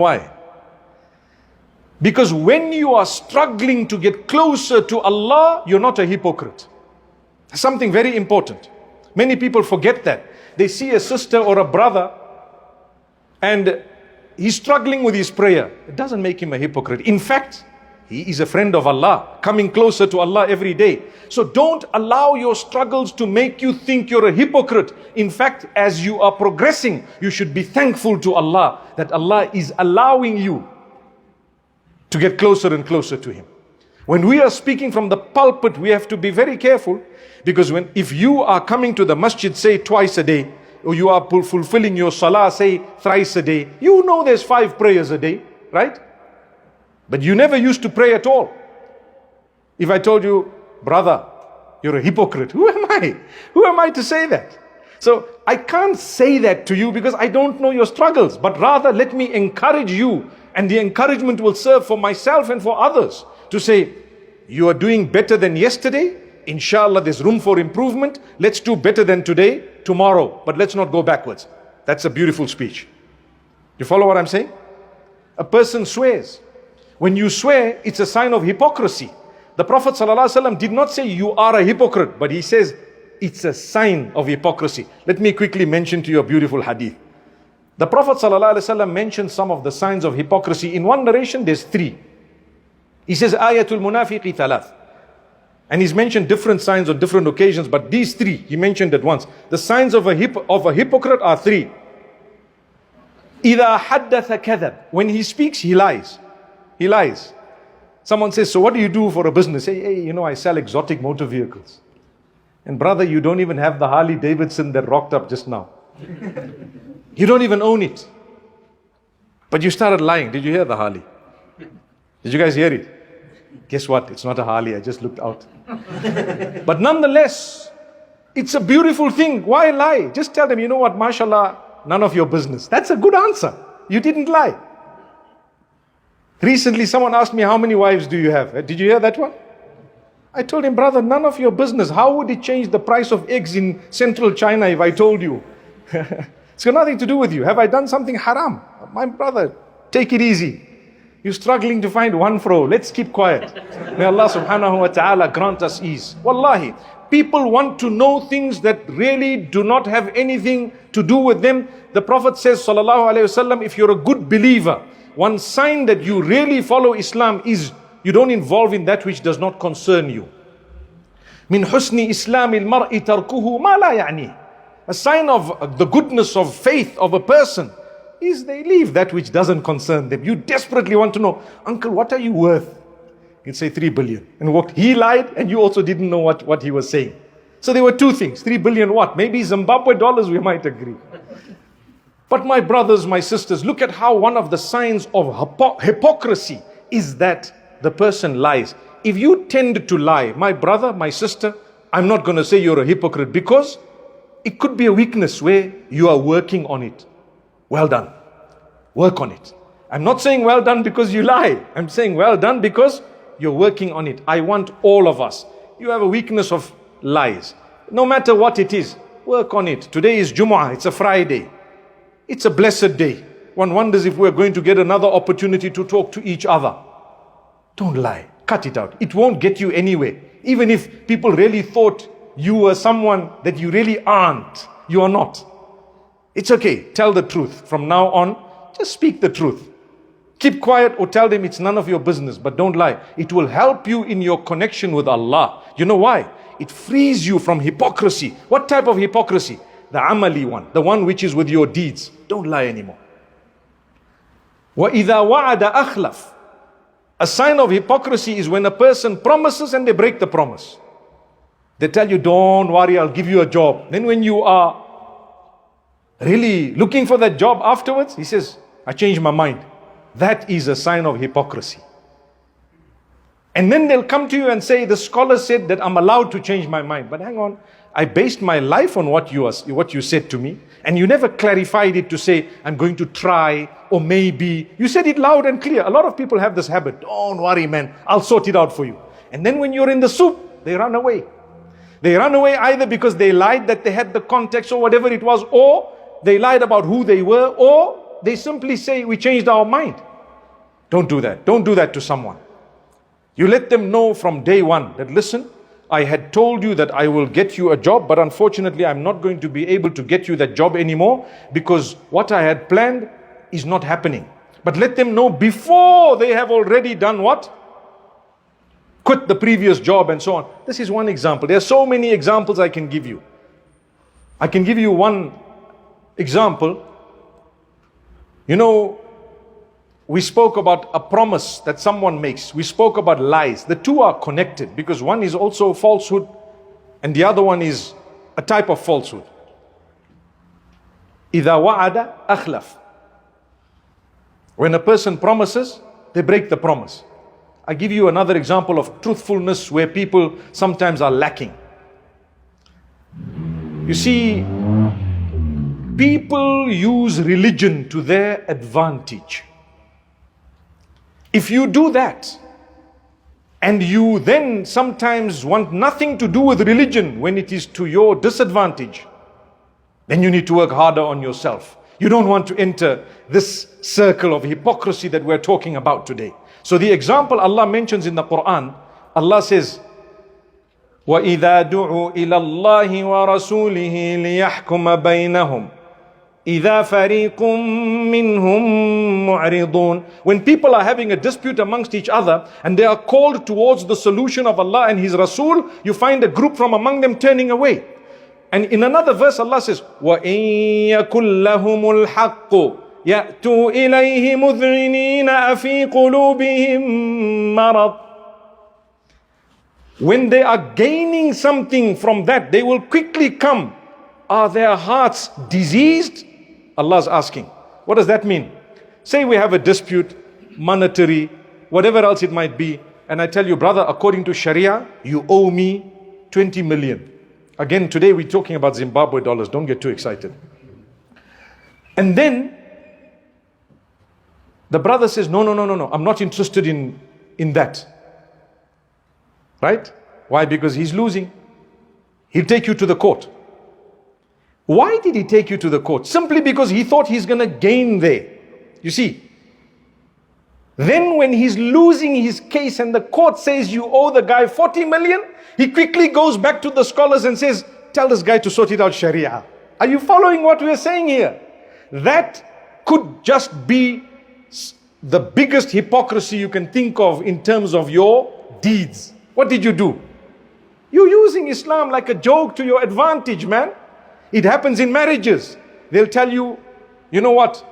Why? Because when you are struggling to get closer to Allah, you're not a hypocrite. Something very important. Many people forget that. They see a sister or a brother and he's struggling with his prayer. It doesn't make him a hypocrite. In fact, he is a friend of Allah, coming closer to Allah every day. So don't allow your struggles to make you think you're a hypocrite. In fact, as you are progressing, you should be thankful to Allah that Allah is allowing you to get closer and closer to Him. When we are speaking from the pulpit, we have to be very careful, because if you are coming to the masjid, say twice a day, or you are fulfilling your salah, say thrice a day, you know there's 5 prayers a day, right? But you never used to pray at all. If I told you, brother, you're a hypocrite, who am I? Who am I to say that? So I can't say that to you because I don't know your struggles, but rather let me encourage you, and the encouragement will serve for myself and for others to say, you are doing better than yesterday. Inshallah, there's room for improvement. Let's do better than today, tomorrow, but let's not go backwards. That's a beautiful speech. You follow what I'm saying? A person swears. When you swear, it's a sign of hypocrisy. The Prophet ﷺ did not say you are a hypocrite, but he says it's a sign of hypocrisy. Let me quickly mention to you a beautiful hadith. The Prophet ﷺ mentioned some of the signs of hypocrisy. In one narration, there's 3. He says, Ayatul Munafiqi Thalath. And he's mentioned different signs on different occasions, but these 3, he mentioned at once. The signs of a hypocrite are 3. إِذَا حَدَّثَ كَذَبْ. When he speaks, he lies. He lies. Someone says, so what do you do for a business? Say, hey, I sell exotic motor vehicles. And brother, you don't even have the Harley Davidson that rocked up just now. You don't even own it. But you started lying. Did you hear the Harley? Did you guys hear it? Guess what? It's not a Harley. I just looked out. But nonetheless, it's a beautiful thing. Why lie? Just tell them, you know what, mashallah, none of your business. That's a good answer. You didn't lie. Recently, someone asked me, how many wives do you have? Did you hear that one? I told him, brother, none of your business. How would it change the price of eggs in central China if I told you? It's got nothing to do with you. Have I done something haram? My brother, take it easy. You're struggling to find one fro. Let's keep quiet. May Allah subhanahu wa ta'ala grant us ease. Wallahi, people want to know things that really do not have anything to do with them. The Prophet says, sallallahu alayhi wasallam, if you're a good believer, one sign that you really follow Islam is you don't involve in that which does not concern you. Min husni islamil mar'i tarkuhu ma la ya'ni. A sign of the goodness of faith of a person is they leave that which doesn't concern them. You desperately want to know, uncle, what are you worth? He'd say 3 billion. And what? He lied and you also didn't know what he was saying. So there were 2 things. 3 billion what? Maybe Zimbabwe dollars, we might agree. But my brothers, my sisters, look at how one of the signs of hypocrisy is that the person lies. If you tend to lie, my brother, my sister, I'm not going to say you're a hypocrite, because it could be a weakness where you are working on it. Well done. Work on it. I'm not saying well done because you lie. I'm saying well done because you're working on it. I want all of us. You have a weakness of lies. No matter what it is, work on it. Today is Jumu'ah. It's a Friday. It's a blessed day. One wonders if we're going to get another opportunity to talk to each other. Don't lie. Cut it out. It won't get you anywhere. Even if people really thought you were someone that you really aren't. You are not. It's okay. Tell the truth. From now on, just speak the truth. Keep quiet or tell them it's none of your business, but don't lie. It will help you in your connection with Allah. You know why? It frees you from hypocrisy. What type of hypocrisy? The amali one. The one which is with your deeds. Don't lie anymore. وَإِذَا وَعَدَ أَخْلَفَ. A sign of hypocrisy is when a person promises and they break the promise. They tell you, don't worry, I'll give you a job. Then when you are really looking for that job afterwards, he says, I changed my mind. That is a sign of hypocrisy. And then they'll come to you and say, the scholar said that I'm allowed to change my mind. But hang on, I based my life on what you said to me. And you never clarified it to say, I'm going to try, or maybe. You said it loud and clear. A lot of people have this habit. Don't worry, man, I'll sort it out for you. And then when you're in the soup, they run away. They run away either because they lied that they had the context or whatever it was, or they lied about who they were, or they simply say, we changed our mind. Don't do that. Don't do that to someone. You let them know from day one that, listen, I had told you that I will get you a job, but unfortunately I'm not going to be able to get you that job anymore because what I had planned is not happening. But let them know before they have already done what? Quit the previous job and so on. This is one example. There are so many examples I can give you. I can give you one example. You know, we spoke about a promise that someone makes. We spoke about lies. The two are connected because one is also falsehood and the other one is a type of falsehood. إِذَا وَعَدَ أَخْلَفَ. When a person promises, they break the promise. I give you another example of truthfulness where people sometimes are lacking. You see, people use religion to their advantage. If you do that, and you then sometimes want nothing to do with religion when it is to your disadvantage, then you need to work harder on yourself. You don't want to enter this circle of hypocrisy that we're talking about today. So the example Allah mentions in the Quran, Allah says, وَإِذَا دُعُوا إِلَى اللَّهِ وَرَسُولِهِ لِيَحْكُمَ بَيْنَهُمْ إِذَا فَرِيقٌ مِّنْهُمْ مُعْرِضُونَ. When people are having a dispute amongst each other and they are called towards the solution of Allah and His Rasul, you find a group from among them turning away. And in another verse Allah says, وَإِن يَكُنْ لَهُمُ الْحَقُّ يَأْتُوا إِلَيْهِ مُذْعِنِينَ أَفِي قُلُوبِهِم مَّرَضٌ. When they are gaining something from that, they will quickly come. Are their hearts diseased? Allah is asking. What does that mean? Say we have a dispute, monetary, whatever else it might be, and I tell you, brother, according to Sharia, you owe me 20 million. Again, today we're talking about Zimbabwe dollars. Don't get too excited. And then the brother says, no, I'm not interested in that. Right? Why? Because he's losing. He'll take you to the court. Why did he take you to the court? Simply because he thought he's going to gain there. You see. Then when he's losing his case and the court says you owe the guy 40 million, he quickly goes back to the scholars and says, tell this guy to sort it out Sharia. Are you following what we are saying here? That could just be the biggest hypocrisy you can think of in terms of your deeds. What did you do? You're using Islam like a joke to your advantage, man. It happens in marriages. They'll tell you, you know what?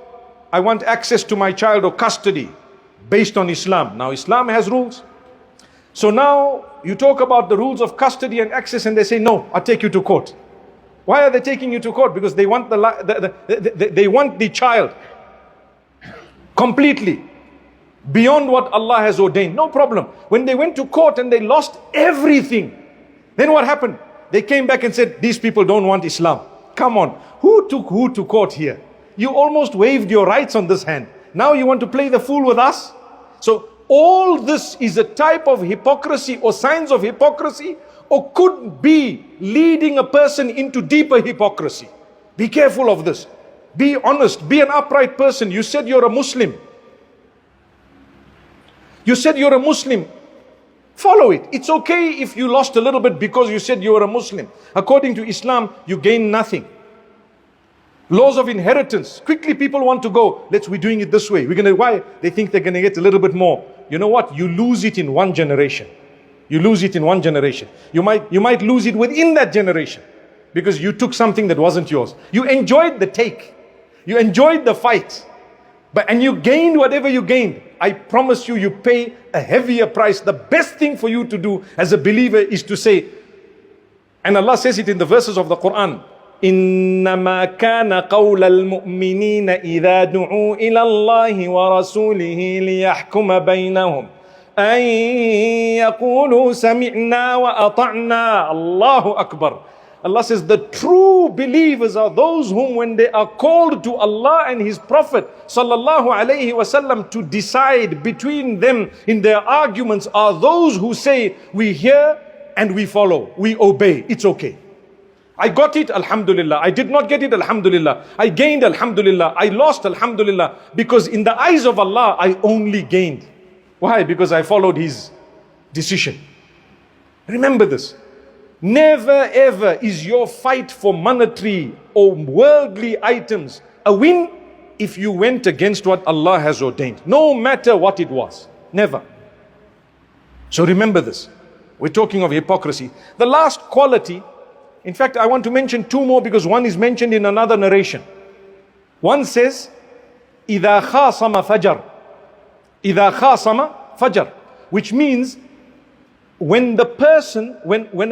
I want access to my child or custody based on Islam. Now Islam has rules. So now you talk about the rules of custody and access and they say, no, I'll take you to court. Why are they taking you to court? Because they want they want the child completely beyond what Allah has ordained. No problem. When they went to court and they lost everything, then what happened? They came back and said, these people don't want Islam. Come on. Who took who to court here? You almost waived your rights on this hand. Now you want to play the fool with us? So all this is a type of hypocrisy or signs of hypocrisy, or could be leading a person into deeper hypocrisy. Be careful of this. Be honest. Be an upright person. You said you're a Muslim. You said you're a Muslim. Follow it. It's okay if you lost a little bit because you said you were a Muslim. According to Islam, you gain nothing. Laws of inheritance. Quickly people want to go, we're doing it this way. Why? They think they're going to get a little bit more. You know what? You lose it in one generation. You lose it in one generation. You might lose it within that generation because you took something that wasn't yours. You enjoyed the take. You enjoyed the fight. And you gained whatever you gained. I promise you, you pay a heavier price. The best thing for you to do as a believer is to say, and Allah says it in the verses of the Quran, إِنَّمَا كَانَ قَوْلَ الْمُؤْمِنِينَ إِذَا دُعُوا إِلَى اللَّهِ وَرَسُولِهِ لِيَحْكُمَ بَيْنَهُمْ أَن يَقُولُوا سَمِعْنَا وَأَطَعْنَا. Allahu Akbar. Allah says the true believers are those whom when they are called to Allah and His Prophet sallallahu alaihi wasallam to decide between them in their arguments are those who say, we hear and we follow, we obey, it's okay. I got it, alhamdulillah. I did not get it, alhamdulillah. I gained, alhamdulillah. I lost, alhamdulillah. Because in the eyes of Allah, I only gained. Why? Because I followed His decision. Remember this. Never ever is your fight for monetary or worldly items a win if you went against what Allah has ordained. No matter what it was. Never. So remember this. We're talking of hypocrisy. The last quality, in fact, I want to mention two more because one is mentioned in another narration. One says, إِذَا خَاصَمَ فَجَرْ إِذَا خَاصَمَ فَجَرْ, which means when a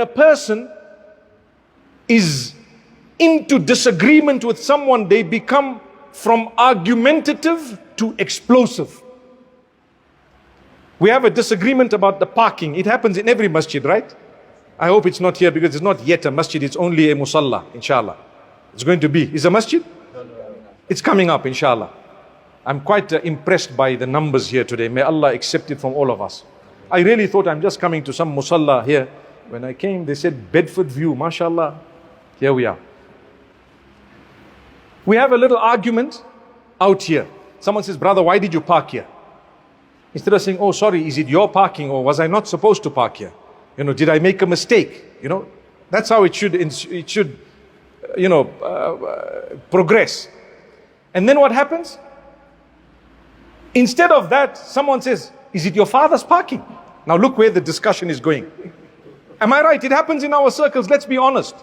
person is into disagreement with someone, they become from argumentative to explosive. We have a disagreement about the parking. It happens in every masjid, right? I hope it's not here because it's not yet a masjid, it's only a musalla, inshallah. It's going to be. Is a masjid? It's coming up, inshallah. I'm quite impressed by the numbers here today. May Allah accept it from all of us. I really thought I'm just coming to some musalla here. When I came, they said Bedford View, mashallah. Here we are. We have a little argument out here. Someone says, brother, why did you park here? Instead of saying, oh, sorry, is it your parking or was I not supposed to park here? Did I make a mistake? That's how it should progress. And then what happens? Instead of that, someone says, is it your father's parking? Now look where the discussion is going. Am I right? It happens in our circles. Let's be honest.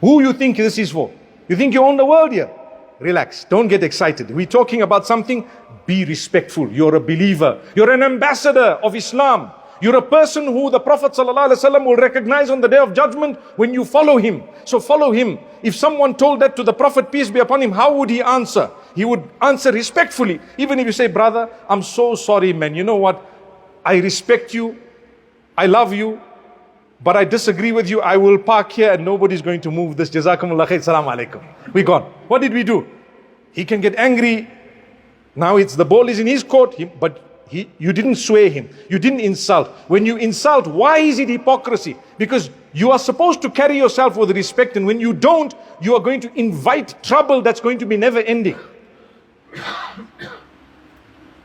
Who you think this is for? You think you own the world here? Relax. Don't get excited. We're talking about something. Be respectful. You're a believer. You're an ambassador of Islam. You're a person who the Prophet ﷺ will recognize on the day of judgment when you follow him. So follow him. If someone told that to the Prophet, peace be upon him, how would he answer? He would answer respectfully. Even if you say, brother, I'm so sorry, man. You know what? I respect you. I love you. But I disagree with you. I will park here and nobody's going to move this. Jazakumullah khair. Salaam alaikum. We gone. What did we do? He can get angry. Now the ball is in his court. You didn't sway him. You didn't insult. When you insult, why is it hypocrisy? Because you are supposed to carry yourself with respect, and when you don't, you are going to invite trouble that's going to be never ending.